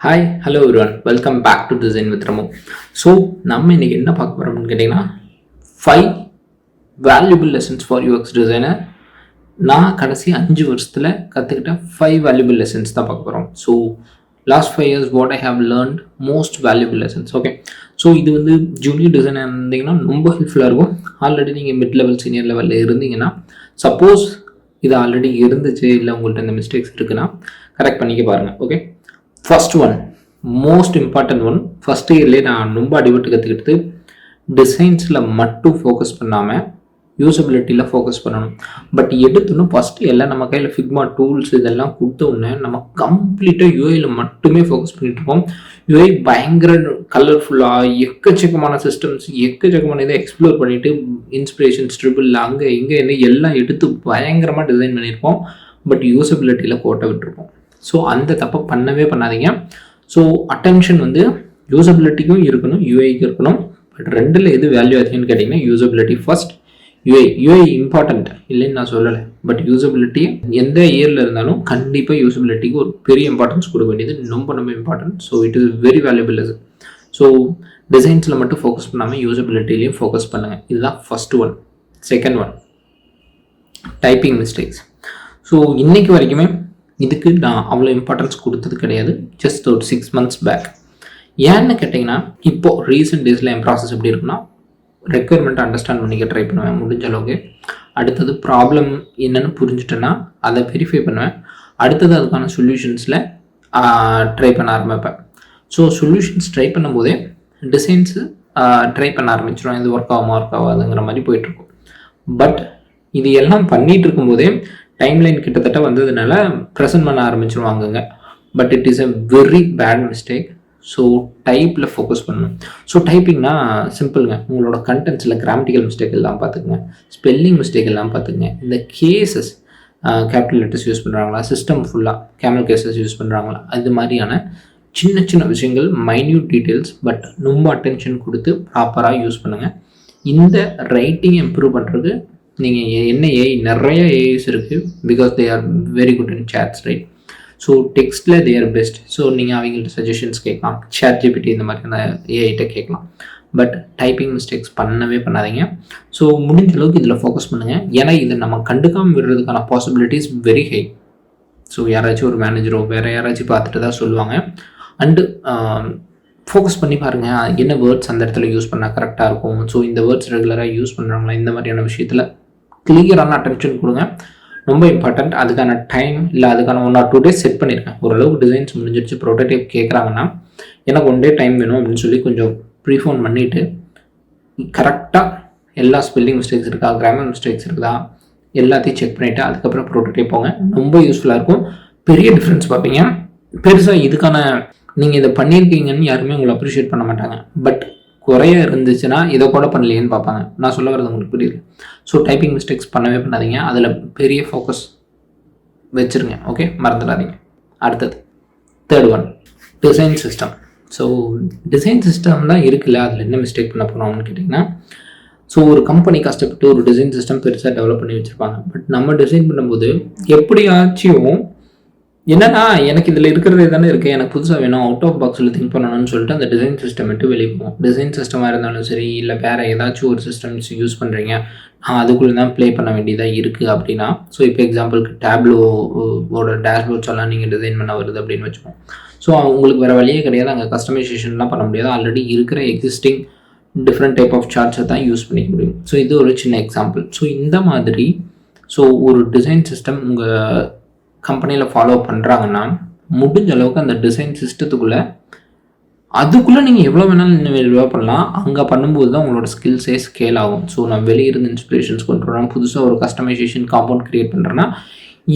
Hi hello everyone, welcome back to design with Ramu. So நம்ம இன்னைக்கு என்ன பார்க்க போகிறோம்னு கேட்டிங்கன்னா 5 valuable lessons for UX designer. நான் கடைசி 5 வருஷத்தில் கற்றுக்கிட்ட 5 வேல்யூபிள் லெசன்ஸ் தான் பார்க்க போகிறோம். So last 5 years what I have learned most valuable lessons. Okay, so இது வந்து ஜூனியர் டிசைனர் இருந்தீங்கன்னா ரொம்ப ஹெல்ப்ஃபுல்லாக இருக்கும். ஆல்ரெடி நீங்கள் மிட் லெவல் சீனியர் லெவலில் இருந்தீங்கன்னா, சப்போஸ் இது ஆல்ரெடி இருந்துச்சு இல்லை உங்கள்கிட்ட இந்த மிஸ்டேக்ஸ் இருக்குன்னா கரெக்ட் பண்ணிக்க பாருங்கள். Okay, first one, most important one. First இயர்லேயே நான் ரொம்ப அடிபட்டு கற்றுக்கிட்டது, டிசைன்ஸில் மட்டும் ஃபோக்கஸ் பண்ணாமல் யூசபிலிட்டியில் ஃபோக்கஸ் பண்ணணும். பட் எடுத்துன்னு ஃபஸ்ட்டு எல்லாம் நம்ம கையில் ஃபிக்மா டூல்ஸ் இதெல்லாம் கொடுத்த உடனே நம்ம கம்ப்ளீட்டாக யூஐயில் மட்டுமே ஃபோக்கஸ் பண்ணிட்டு இருக்கோம். யூஐ பயங்கர கலர்ஃபுல்லாக எக்கச்சக்கமான சிஸ்டம்ஸ், எக்கச்சக்கமான இதை எக்ஸ்ப்ளோர் பண்ணிவிட்டு இன்ஸ்பிரேஷன் ட்ரிபிள் அங்கே இங்கே என்ன எல்லாம் எடுத்து பயங்கரமாக டிசைன் பண்ணியிருப்போம். பட் யூசபிலிட்டியில் கோட்டை விட்டுருப்போம். ஸோ அந்த தப்பை பண்ணவே பண்ணாதீங்க. ஸோ அட்டென்ஷன் வந்து யூசபிலிட்டிக்கும் இருக்கணும், யூஐக்கும் இருக்கணும். பட் ரெண்டில் எது வேல்யூ அதிகம்னு கேட்டிங்கன்னா யூசபிலிட்டி ஃபர்ஸ்ட், யூஐ இம்பார்ட்டண்ட் இல்லைன்னு நான் சொல்லலை. பட் யூசபிலிட்டி எந்த இயரில் இருந்தாலும் கண்டிப்பாக யூசபிலிட்டிக்கு ஒரு பெரிய இம்பார்ட்டன்ஸ் கொடுக்க வேண்டியது ரொம்ப ரொம்ப important. So it is very valuable. So டிசைன்ஸில் மட்டும் ஃபோக்கஸ் பண்ணாமல் யூசபிலிட்டிலையும் ஃபோக்கஸ் பண்ணுங்கள். இதுதான் first one. Second one, typing mistakes. So இன்னைக்கு வரைக்குமே இதுக்கு நான் அவ்வளோ இம்பார்ட்டன்ஸ் கொடுத்தது கிடையாது. ஜஸ்ட் ஒரு 6 months பேக். ஏன்னு கேட்டிங்கன்னா, இப்போது ரீசெண்ட் டேஸில் என் ப்ராசஸ் எப்படி இருக்குன்னா, ரெக்குயர்மெண்ட் அண்டர்ஸ்டாண்ட் பண்ணிக்க ட்ரை பண்ணுவேன் முடிஞ்ச அளவுக்கு. அடுத்தது ப்ராப்ளம் என்னென்னு புரிஞ்சுட்டேன்னா அதை வெரிஃபை பண்ணுவேன். அடுத்தது அதுக்கான சொல்யூஷன்ஸில் ட்ரை பண்ண ஆரம்பிப்பேன். ஸோ சொல்யூஷன்ஸ் ட்ரை பண்ணும்போதே டிசைன்ஸு ட்ரை பண்ண ஆரம்பிச்சிடும். இது ஒர்க் ஆகாதுங்கிற மாதிரி போயிட்டுருக்கும். பட் இது எல்லாம் பண்ணிகிட்டு இருக்கும்போதே டைம்லைன் கிட்டத்தட்ட வந்ததுனால ப்ரெசென்ட் பண்ண ஆரம்பிச்சிருவாங்கங்க. But it is a very bad mistake. So டைப்பில் ஃபோக்கஸ் பண்ணணும். ஸோ டைப்பிங்னா சிம்பிளுங்க. உங்களோட கண்டென்ட்ஸில் கிராமட்டிக்கல் மிஸ்டேக் எல்லாம் பார்த்துக்குங்க, ஸ்பெல்லிங் மிஸ்டேக் எல்லாம் பார்த்துக்குங்க. இந்த கேசஸ் கேபிட்டல் லெட்டர்ஸ் யூஸ் பண்ணுறாங்களா, சிஸ்டம் ஃபுல்லாக கேமல் கேசஸ் யூஸ் பண்ணுறாங்களா, அது மாதிரியான சின்ன சின்ன விஷயங்கள், மைன்யூட் டீட்டெயில்ஸ், பட் ரொம்ப அட்டென்ஷன் கொடுத்து ப்ராப்பராக யூஸ் பண்ணுங்கள். இந்த ரைட்டிங் இம்ப்ரூவ் பண்ணுறது நீங்கள் என்ன நிறைய ஏஐஸ் இருக்குது. Because they are very good in chats, right? So டெக்ஸ்ட்டில் தே ஆர் பெஸ்ட். ஸோ நீங்கள் அவங்கள்ட்ட சஜஷன்ஸ் கேட்கலாம், சேட் ஜிபிடி இந்த மாதிரியான ஏஐட்ட கேட்கலாம். பட் டைப்பிங் மிஸ்டேக்ஸ் பண்ணவே பண்ணாதீங்க. ஸோ முடிஞ்ச அளவுக்கு இதில் ஃபோக்கஸ் பண்ணுங்கள். ஏன்னா இதை நம்ம கண்டுக்காமல் விடுறதுக்கான பாசிபிலிட்டிஸ் வெரி ஹை. ஸோ யாராச்சும் ஒரு மேனேஜரோ வேறு யாராச்சும் பார்த்துட்டு தான் சொல்லுவாங்க. அண்டு ஃபோக்கஸ் பண்ணி பாருங்கள், என்ன வேர்ட்ஸ் அந்த இடத்துல யூஸ் பண்ணால் கரெக்டாக இருக்கும். ஸோ இந்த வேர்ட்ஸ் ரெகுலராக யூஸ் பண்ணுறாங்களா, இந்த மாதிரியான விஷயத்தில் கிளியரான அட்டென்ஷன் கொடுங்க. ரொம்ப இம்பார்ட்டண்ட். அதுக்கான டைம் இல்லை அதுக்கான 1 or 2 days செட் பண்ணியிருக்கேன். ஓரளவுக்கு டிசைன்ஸ் முடிஞ்சிருச்சு, ப்ரோட்டோடைப் கேட்குறாங்கன்னா எனக்கு 1 day டைம் வேணும் அப்படின்னு சொல்லி கொஞ்சம் ப்ரீஃபோன் பண்ணிவிட்டு கரெக்டாக எல்லா ஸ்பெல்லிங் மிஸ்டேக்ஸ் இருக்கா, கிராமர் மிஸ்டேக்ஸ் இருக்குதா எல்லாத்தையும் செக் பண்ணிவிட்டு அதுக்கப்புறம் ப்ரோட்டோடைப் போங்க. ரொம்ப யூஸ்ஃபுல்லாக இருக்கும். பெரிய டிஃப்ரென்ஸ் பார்ப்பீங்க. பெருசாக இதுக்கான நீங்கள் இதை பண்ணியிருக்கீங்கன்னு யாருமே உங்களை அப்ரிஷியேட் பண்ண மாட்டாங்க. பட் குறைய இருந்துச்சுன்னா இதை கூட பண்ணலையேன்னு பார்ப்பாங்க. நான் சொல்ல வரது உங்களுக்கு புரியுது. ஸோ டைப்பிங் மிஸ்டேக்ஸ் பண்ணவே பண்ணாதீங்க. அதில் பெரிய ஃபோக்கஸ் வச்சுருங்க. ஓகே, மறந்துடாதீங்க. அடுத்தது third one, design system. So design system தான் இருக்குல்ல, அதில் என்ன மிஸ்டேக் பண்ண போகிறோம்னு கேட்டிங்கன்னா, ஸோ ஒரு கம்பெனி கஷ்டப்பட்டு ஒரு டிசைன் சிஸ்டம் பெருசாக டெவலப் பண்ணி வச்சுருப்பாங்க. பட் நம்ம டிசைன் பண்ணும்போது எப்படியாச்சும் என்னன்னா, எனக்கு இதில் இருக்கிறதே தானே இருக்குது, எனக்கு புதுசாக வேணும், அவுட் ஆஃப் பாக்ஸில் திங்க் பண்ணணும்னு சொல்லிட்டு அந்த டிசைன் சிஸ்டம் விட்டு வெளியே போவோம். டிசைன் சிஸ்டமாக இருந்தாலும் சரி, இல்லை வேறு ஏதாச்சும் ஒரு சிஸ்டம்ஸ் யூஸ் பண்ணுறீங்க, அதுக்குள்ளே தான் ப்ளே பண்ண வேண்டியதாக இருக்குது அப்படின்னா, ஸோ இப்போ எக்ஸாம்பிளுக்கு டேப்லோவோட டேஷ்போர்ட்ஸ் எல்லாம் நீங்கள் டிசைன் பண்ண வருது அப்படின்னு வச்சுப்போம். ஸோ உங்களுக்கு வேறு வழியே கிடையாது, அங்கே கஸ்டமைசேஷன்லாம் பண்ண முடியாது. ஆல்ரெடி இருக்கிற எக்ஸிஸ்டிங் டிஃப்ரெண்ட் டைப் ஆஃப் சார்ட்ஸை தான் யூஸ் பண்ணிக்க முடியும். ஸோ இது ஒரு சின்ன எக்ஸாம்பிள். ஸோ இந்த மாதிரி ஸோ ஒரு டிசைன் சிஸ்டம் உங்கள் கம்பெனியில் ஃபாலோ பண்ணுறாங்கன்னா முடிஞ்ச அளவுக்கு அந்த டிசைன் சிஸ்டத்துக்குள்ளே அதுக்குள்ளே நீங்கள் எவ்வளோ வேணாலும் இன்னும் டெவலப் பண்ணலாம். அங்கே பண்ணும்போது தான் உங்களோட ஸ்கில்ஸே ஸ்கேல் ஆகும். ஸோ நான் வெளியிருந்து இன்ஸ்பிரேஷன்ஸ் கொண்டு வரேன், புதுசாக ஒரு கஸ்டமைசேஷன் காம்பவுண்ட் க்ரியேட் பண்ணுறேன்னா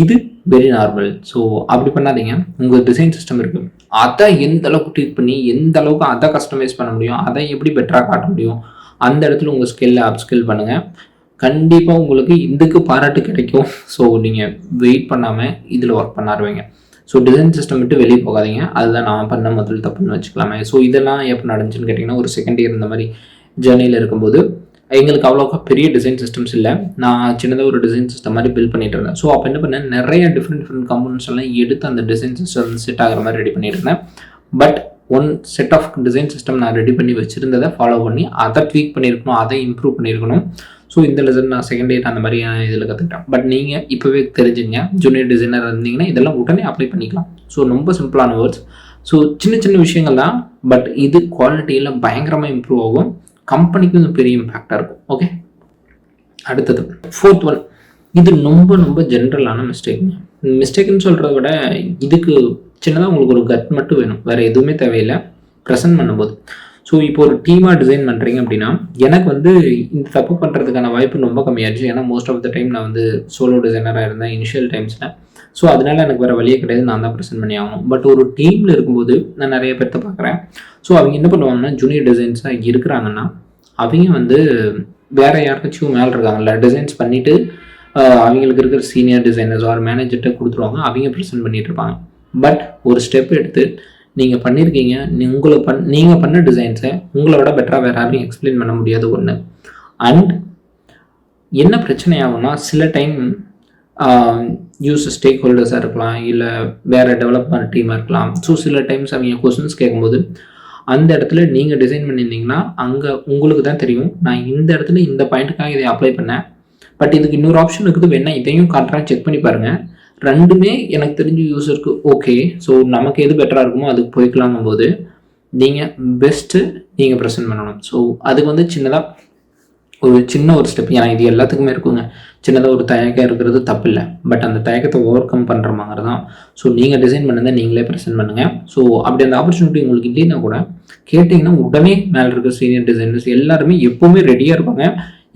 இது வெரி நார்மல். ஸோ அப்படி பண்ணாதீங்க. உங்கள் டிசைன் சிஸ்டம் இருக்குது, அதை எந்த அளவுக்கு ட்ரீட் பண்ணி எந்த அளவுக்கு அதை கஸ்டமைஸ் பண்ண முடியும், அதை எப்படி பெட்டராக காட்ட முடியும், அந்த இடத்துல உங்கள் ஸ்கில்லை அப்ஸ்கில் பண்ணுங்கள். கண்டிப்பாக உங்களுக்கு இதுக்கு பாராட்டு கிடைக்கும். ஸோ நீங்கள் வெயிட் பண்ணாமல் இதில் ஒர்க் பண்ண ஆரம்பிங்க. ஸோ டிசைன் சிஸ்டம் விட்டு வெளியே போகாதீங்க. அதுதான் நான் பண்ண முதல் தப்புன்னு வச்சுக்கலாமே. ஸோ இதெல்லாம் எப்போ நடந்துச்சுன்னு கேட்டிங்கன்னா, ஒரு செகண்ட் இயர் இந்த மாதிரி ஜேர்னியில் இருக்கும்போது எங்களுக்கு அவ்வளோக்கா பெரிய டிசைன் சிஸ்டம்ஸ் இல்லை. நான் சின்னதாக ஒரு டிசைன் சிஸ்டம் மாதிரி பில்ட் பண்ணிட்டு இருந்தேன். ஸோ அப்போ என்ன பண்ணேன், நிறைய டிஃப்ரெண்ட் கம்பெனிஸ் எல்லாம் எடுத்து அந்த டிசைன் சிஸ்டம் செட் ஆகிற மாதிரி ரெடி பண்ணிட்டு இருந்தேன். But one set of design system நான் ரெடி பண்ணி வச்சுருந்ததை ஃபாலோ பண்ணி அதை ட்வீக் பண்ணியிருக்கணும், அதை இம்ப்ரூவ் பண்ணியிருக்கணும். ஸோ இந்த லெசன் நான் செகண்ட் இயர் அந்த மாதிரியான இதில் கற்றுக்கிட்டேன். பட் நீங்கள் இப்போவே தெரிஞ்சுங்க, ஜூனியர் டிசைனர் இருந்தீங்கன்னா இதெல்லாம் உடனே அப்ளை பண்ணிக்கலாம். ஸோ ரொம்ப சிம்பிளான வேர்ட்ஸ். ஸோ சின்ன சின்ன விஷயங்கள் தான், பட் இது குவாலிட்டியில் பயங்கரமாக இம்ப்ரூவ் ஆகும், கம்பெனிக்கும் இது பெரிய இம்பேக்டாக இருக்கும். ஓகே, அடுத்தது 4th ஒன். இது ரொம்ப ரொம்ப ஜென்ரலான மிஸ்டேக்னு சொல்கிறத விட இதுக்கு சின்னதாக உங்களுக்கு ஒரு கட் மட்டும் வேணும், வேறு எதுவுமே தேவையில்லை ப்ரெசென்ட் பண்ணும்போது. ஸோ இப்போ ஒரு டீமாக டிசைன் பண்ணுறீங்க அப்படின்னா எனக்கு வந்து இந்த தப்பு பண்ணுறதுக்கான வாய்ப்பு ரொம்ப கம்மியாகிடுச்சு. ஏன்னா மோஸ்ட் ஆஃப் த டைம் நான் வந்து சோலோ டிசைனராக இருந்தேன் இனிஷியல் டைம்ஸில். ஸோ அதனால எனக்கு வேறு வழியே கிடையாது, நான் தான் ப்ரெசென்ட் பண்ணி ஆகணும். பட் ஒரு டீமில் இருக்கும்போது நான் நிறைய பேர்த்த பார்க்குறேன். ஸோ அவங்க என்ன பண்ணுவாங்கன்னா, ஜூனியர் டிசைன்ஸாக இருக்கிறாங்கன்னா அவங்க வந்து வேறு யாருக்காச்சும் மேலே இருக்காங்கல்ல டிசைன்ஸ் பண்ணிவிட்டு அவங்களுக்கு இருக்கிற சீனியர் டிசைனர்ஸ் ஆர் மேனேஜர்கிட்ட கொடுத்துருவாங்க, அவங்க ப்ரெசென்ட் பண்ணிட்டு இருப்பாங்க. பட் ஒரு ஸ்டெப் எடுத்து நீங்கள் பண்ணியிருக்கீங்க, நீங்கள் பண்ண டிசைன்ஸை உங்களோட பெட்டராக வேறு யாரும் எக்ஸ்பிளைன் பண்ண முடியாது ஒன்று. அண்ட் என்ன பிரச்சனை ஆகும்னா, சில டைம் யூசர் ஸ்டேக் ஹோல்டர்ஸாக இருக்கலாம், இல்லை வேறு டெவலப்மெண்ட் டீமாக இருக்கலாம். ஸோ சில டைம்ஸ் அவங்க கொஸ்டின்ஸ் கேட்கும்போது அந்த இடத்துல நீங்கள் டிசைன் பண்ணியிருந்தீங்கன்னா அங்கே உங்களுக்கு தான் தெரியும், நான் இந்த இடத்துல இந்த பாயிண்ட்டுக்காக இதை அப்ளை பண்ணேன், பட் இதுக்கு இன்னொரு ஆப்ஷன் இருக்குது, வேணா இதையும் காட்டுறேன், செக் பண்ணி பாருங்கள். ரெண்டுமே எனக்கு தெரிஞ்ச யூஸருக்கு ஓகே, ஸோ நமக்கு எது பெட்டராக இருக்குமோ அதுக்கு போய்க்கலாங்கும் போது நீங்கள் பெஸ்ட்டு நீங்கள் ப்ரெசென்ட் பண்ணணும். ஸோ அதுக்கு வந்து சின்ன ஒரு ஸ்டெப், ஏன்னா இது எல்லாத்துக்குமே இருக்குங்க, சின்னதாக ஒரு தயக்கம் இருக்கிறது தப்பு இல்லை, பட் அந்த தயக்கத்தை ஓவர் கம் பண்ணுற மாதிரி தான். ஸோ நீங்கள் டிசைன் பண்ணுங்க, நீங்களே ப்ரெசென்ட் பண்ணுங்கள். ஸோ அப்படி அந்த ஆப்பர்ச்சுனிட்டி உங்களுக்கு இல்லைன்னா கூட கேட்டிங்கன்னா உடனே மேலே இருக்க சீனியர் டிசைனர்ஸ் எல்லாருமே எப்போவுமே ரெடியாக இருப்பாங்க.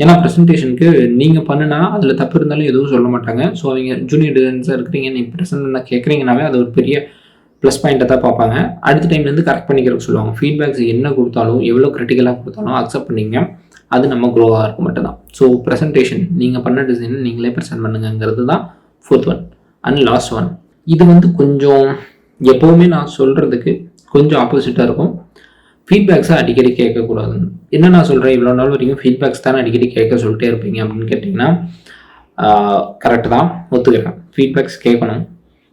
ஏன்னா ப்ரெசன்டேஷனுக்கு நீங்கள் பண்ணுனா அதில் தப்பு இருந்தாலும் எதுவும் சொல்ல மாட்டாங்க. ஸோ அவங்க ஜூனியர் டிசைன்ஸாக இருக்கிறீங்க, நீங்கள் ப்ரெசென்ட் பண்ண கேட்குறீங்கனாவே அது ஒரு பெரிய ப்ளஸ் பாயிண்ட்டை தான் பார்ப்பாங்க. அடுத்த டைம்லேருந்து கரெக்ட் பண்ணிக்கிறதுக்கு சொல்லுவாங்க. ஃபீட்பேக்ஸ் என்ன கொடுத்தாலும் எவ்வளோ கிரிட்டிக்கலாக கொடுத்தாலும் அக்செப்ட் பண்ணிங்க, அது நம்ம க்ரோவாக இருக்க மட்டும் தான். ஸோ ப்ரெசன்டேஷன் நீங்கள் பண்ண டிசைனை நீங்களே ப்ரெசென்ட் பண்ணுங்கிறது தான் 4th one. And last one, இது வந்து கொஞ்சம் எப்போவுமே நான் சொல்கிறதுக்கு கொஞ்சம் ஆப்போசிட்டாக இருக்கும். ஃபீட்பேக்ஸை அடிக்கடி கேட்கக்கூடாது. என்ன நான் சொல்கிறேன், இவ்வளோ நாள் வரைக்கும் ஃபீட்பேக்ஸ் தானே அடிக்கடி கேட்க சொல்லிட்டே இருப்பீங்க அப்படின்னு கேட்டிங்கன்னா கரெக்டு தான், ஒத்துக்கிறேன். ஃபீட்பேக்ஸ் கேட்கணும்,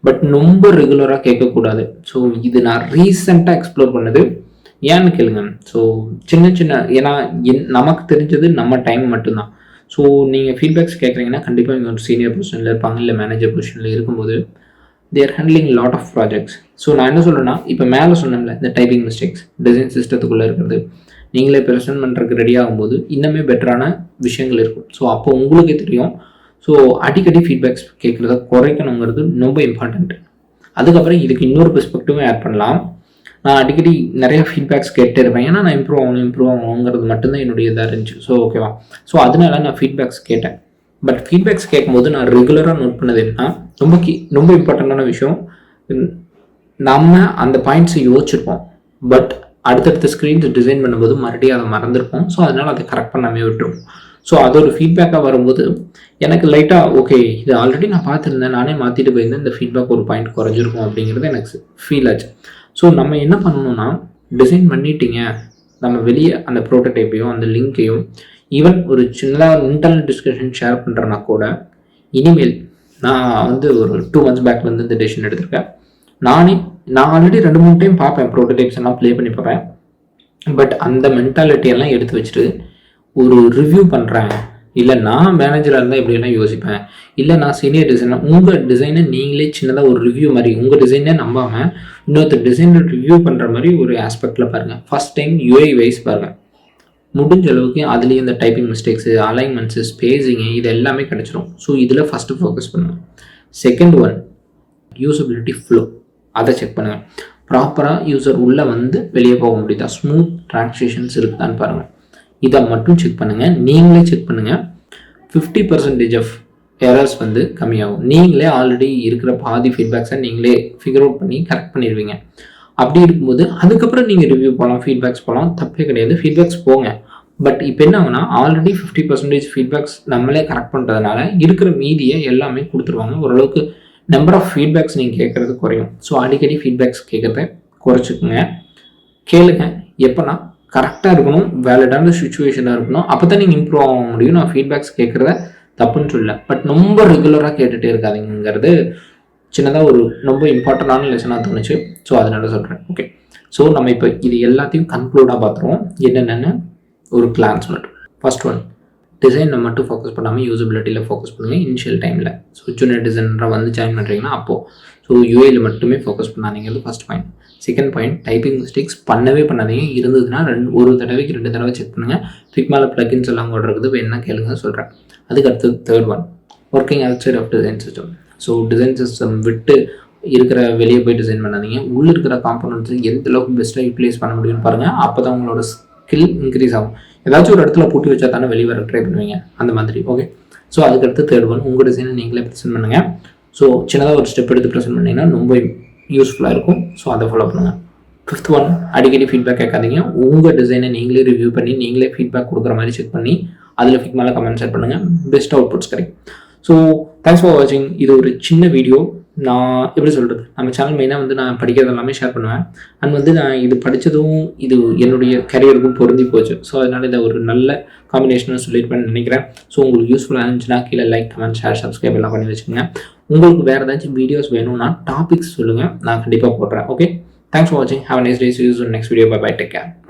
பட் ரொம்ப ரெகுலராக கேட்கக்கூடாது. ஸோ இது நான் ரீசெண்டாக எக்ஸ்ப்ளோர் பண்ணது, ஏன்னு கேளுங்க. ஸோ சின்ன ஏன்னா நமக்கு தெரிஞ்சது நம்ம டைம் மட்டும்தான். ஸோ நீங்கள் ஃபீட்பேக்ஸ் கேட்குறீங்கன்னா கண்டிப்பாக இங்கே ஒரு சீனியர் பொசிஷனில் இருப்பாங்க, இல்லை மேனேஜர் பொசிஷனில் இருக்கும்போது they're handling lot of projects. So நான் என்ன சொல்கிறேன்னா, இப்போ மேலே சொன்னேன்ல இந்த டைப்பிங் மிஸ்டேக்ஸ் டிசைன் சிஸ்டத்துக்குள்ளே இருக்கிறது, நீங்களே ப்ரெசென்ட் பண்ணுறதுக்கு ரெடி ஆகும்போது இன்னுமே பெட்டரான விஷயங்கள் இருக்கும். ஸோ அப்போ உங்களுக்கே தெரியும். ஸோ அடிக்கடி ஃபீட்பேக்ஸ் கேட்குறத குறைக்கணுங்கிறது ரொம்ப இம்பார்ட்டண்ட். அதுக்கப்புறம் இதுக்கு இன்னொரு பெர்ஸ்பெக்டிவும் ஆட் பண்ணலாம். நான் அடிக்கடி நிறைய ஃபீட்பேக்ஸ் கேட்டே இருப்பேன், ஏன்னா நான் இம்ப்ரூவ் ஆகணுங்கிறது மட்டும்தான் என்னுடைய இதாக இருந்துச்சு. ஸோ ஓகேவா, ஸோ அதனால நான் ஃபீட்பேக்ஸ் கேட்டேன். பட் ஃபீட்பேக்ஸ் கேட்கும்போது நான் ரெகுலராக நோட் பண்ணது என்னன்னா, ரொம்ப இம்பார்ட்டண்டான விஷயம், நம்ம அந்த பாயிண்ட்ஸை யோசிச்சிருப்போம், பட் அடுத்தடுத்த ஸ்க்ரீன்ஸ் டிசைன் பண்ணும்போது மறுபடியும் அதை மறந்துருப்போம். ஸோ அதனால் அதை கரெக்ட் பண்ணாமே விட்டுருவோம். ஸோ அது ஒரு ஃபீட்பேக்காக வரும்போது எனக்கு லைட்டாக ஓகே, இது ஆல்ரெடி நான் பார்த்துருந்தேன், நானே மாற்றிட்டு போயிருந்தேன், இந்த ஃபீட்பேக் ஒரு பாயிண்ட் குறைஞ்சிருக்கும் அப்படிங்கிறது எனக்கு ஃபீல் ஆச்சு. ஸோ நம்ம என்ன பண்ணணும்னா, டிசைன் பண்ணிட்டீங்க, நம்ம வெளியே அந்த ப்ரோட்டோடைப்பையோ அந்த லிங்க்கையோ ஈவன் ஒரு சின்னதாக இன்டர்னல் டிஸ்கஷன் ஷேர் பண்ணுறேன்னா கூட, இனிமேல் நான் வந்து ஒரு 2 months பேக் வந்து இந்த டெசிஷன் எடுத்திருக்கேன். நான் ஆல்ரெடி 2-3 டைம் பார்ப்பேன், ப்ரோட்டோடைப்ஸ் எல்லாம் ப்ளே பண்ணி பார்ப்பேன். பட் அந்த மென்டாலிட்டியெல்லாம் எடுத்து வச்சுட்டு ஒரு ரிவ்யூ பண்ணுறேன், இல்லை நான் மேனேஜராக இருந்தால் இப்படியெல்லாம் யோசிப்பேன், இல்லை நான் சீனியர் டிசைனர், உங்கள் டிசைனை நீங்களே சின்னதாக ஒரு ரிவ்யூ மாதிரி உங்கள் டிசைனே நம்பாமல் இன்னொருத்தர் டிசைனர் ரிவ்யூ பண்ணுற மாதிரி ஒரு ஆஸ்பெக்டில் பாருங்கள். ஃபஸ்ட் டைம் யூஐ வைஸ் பாருங்கள், முடிஞ்ச அளவுக்கு அதுலேயும் இந்த டைப்பிங் மிஸ்டேக்ஸு, அலைன்மெண்ட்ஸு, ஸ்பேஸிங்கு இது எல்லாமே கிடச்சிரும். ஸோ இதில் ஃபஸ்ட்டு ஃபோக்கஸ் பண்ணுங்கள். செகண்ட் ஒன், யூசபிலிட்டி ஃப்ளோ, அதை செக் பண்ணுங்கள். ப்ராப்பராக யூசர் உள்ளே வந்து வெளியே போக முடியுதா, ஸ்மூத் ட்ரான்ஸ்லேஷன்ஸ் இருக்குதான்னு பாருங்கள். இதை மட்டும் செக் பண்ணுங்கள், நீங்களே செக் பண்ணுங்கள். 50% ஆஃப் எரர்ஸ் வந்து கம்மியாகும். நீங்களே ஆல்ரெடி இருக்கிற பாதி ஃபீட்பேக்ஸை நீங்களே ஃபிகர் அவுட் பண்ணி கரெக்ட் பண்ணிடுவீங்க. அப்படி இருக்கும்போது அதுக்கப்புறம் நீங்கள் ரிவ்யூ போகலாம், ஃபீட்பேக்ஸ் போகலாம், தப்பே கிடையாது, ஃபீட்பேக்ஸ் போங்க. பட் இப்போ என்ன ஆகுனா, ஆல்ரெடி 50% ஃபீட்பேக்ஸ் நம்மளே கரெக்ட் பண்ணுறதுனால இருக்கிற மீதியை எல்லாமே கொடுத்துருவாங்க. ஓரளவுக்கு நம்பர் ஆஃப் ஃபீட்பேக்ஸ் நீங்கள் கேட்குறது குறையும். ஸோ அடிக்கடி ஃபீட்பேக்ஸ் கேட்குறத குறைச்சிக்குங்க. கேளுங்க, எப்போனா கரெக்டாக இருக்கணும், வேலிடான சுச்சுவேஷனாக இருக்கணும், அப்போ தான் நீங்கள் இம்ப்ரூவ் ஆக முடியும். நான் ஃபீட்பேக்ஸ் கேட்குறத தப்புன்னு சொல்லல, பட் ரொம்ப ரெகுலராக கேட்டுகிட்டே இருக்காதிங்கிறது சின்னதாக ஒரு ரொம்ப இம்பார்ட்டண்டான லெசனாக தோணுச்சு. ஸோ அதனால சொல்கிறேன். ஓகே, ஸோ நம்ம இப்போ இது எல்லாத்தையும் கன்க்ளூடாக பார்த்துருவோம் என்னென்னு ஒரு கிளான்ஸ் மட்டும். ஃபர்ஸ்ட் ஒன், டிசைனில் மட்டும் ஃபோக்கஸ் பண்ணாமல் யூசபிலிட்டியில் ஃபோக்கஸ் பண்ணுங்கள் இனிஷியல் டைமில். ஸோ ஜூனியர் டிசைனராக வந்து ஜாயின் பண்ணுறீங்கன்னா அப்போது ஸோ யூஏயில் மட்டுமே ஃபோக்கஸ் பண்ணாதீங்கிறது first point. Second point, typing mistakes பண்ணவே பண்ணாதீங்க. இருந்ததுன்னா ஒரு தடவைக்கு 2 தடவை செக் பண்ணுங்கள். ஃபிக்மால ப்ளகின்ஸ் எல்லாம் கூட இருக்குது, வேணா கேளுங்க சொல்கிறேன். அதுக்கு அடுத்தது third one, working outside of design system. So design system விட்டு இருக்கிற வெளியே போய் டிசைன் பண்ணாதீங்க. உள்ளே இருக்கிற காம்பனன்ட்ஸ் எந்த அளவுக்கு பெஸ்ட்டாக யூட்டிலைஸ் பண்ண முடியும்னு பாருங்கள். அப்போ தான் உங்களோட ஸ்கில் இன்க்ரீஸ் ஆகும். ஏதாச்சும் ஒரு இடத்துல பூட்டி வச்சா தானே வெளியே வர ட்ரை பண்ணுவீங்க, அந்த மாதிரி. ஓகே, ஸோ அதுக்கடுத்து தேர்ட் ஒன், உங்கள் டிசைனை நீங்களே ப்ரெசென்ட் பண்ணுங்கள். ஸோ சின்னதாக ஒரு ஸ்டெப் எடுத்து ப்ரெசென்ட் பண்ணிங்கன்னா ரொம்ப யூஸ்ஃபுல்லாக இருக்கும். ஸோ அதை ஃபாலோ பண்ணுங்கள். ஃபிஃப்த் ஒன், அடிக்கடி ஃபீட்பேக் கேட்காதீங்க. உங்கள் டிசைனை நீங்களே ரிவ்யூ பண்ணி நீங்களே ஃபீட்பேக் கொடுக்குற மாதிரி செக் பண்ணி அதில் ஃபிக்மால கமெண்ட் செட் பண்ணுங்கள். பெஸ்ட் அவுட்புட்ஸ் கிடைக்கும். ஸோ தேங்க்ஸ் ஃபார் வாட்சிங். இது ஒரு சின்ன வீடியோ. நான் எப்படி சொல்கிறது, நம்ம சேனல் மெயினாக வந்து நான் படிக்கிறது எல்லாமே ஷேர் பண்ணுவேன். அண்ட் வந்து நான் இது படித்ததும் இது என்னுடைய கரியருக்கும் பொருந்தி போச்சு. ஸோ அதனால் இதை ஒரு நல்ல காம்பினேஷனாக சொல்லியிருப்பேன்னு நினைக்கிறேன். ஸோ உங்களுக்கு யூஸ்ஃபுல்லாக இருந்துச்சுன்னா கீழே லைக், கமெண்ட், ஷேர், சப்ஸ்கிரைப் எல்லாம் பண்ணி வச்சுக்கோங்க. உங்களுக்கு வேறு ஏதாச்சும் வீடியோஸ் வேணும்னா டாபிக்ஸ் சொல்லுங்கள், நான் கண்டிப்பாக போடுறேன். ஓகே, தேங்க்ஸ் ஃபார் வாட்சிங். Have a nice day. See you soon next video. Bye bye. Take care.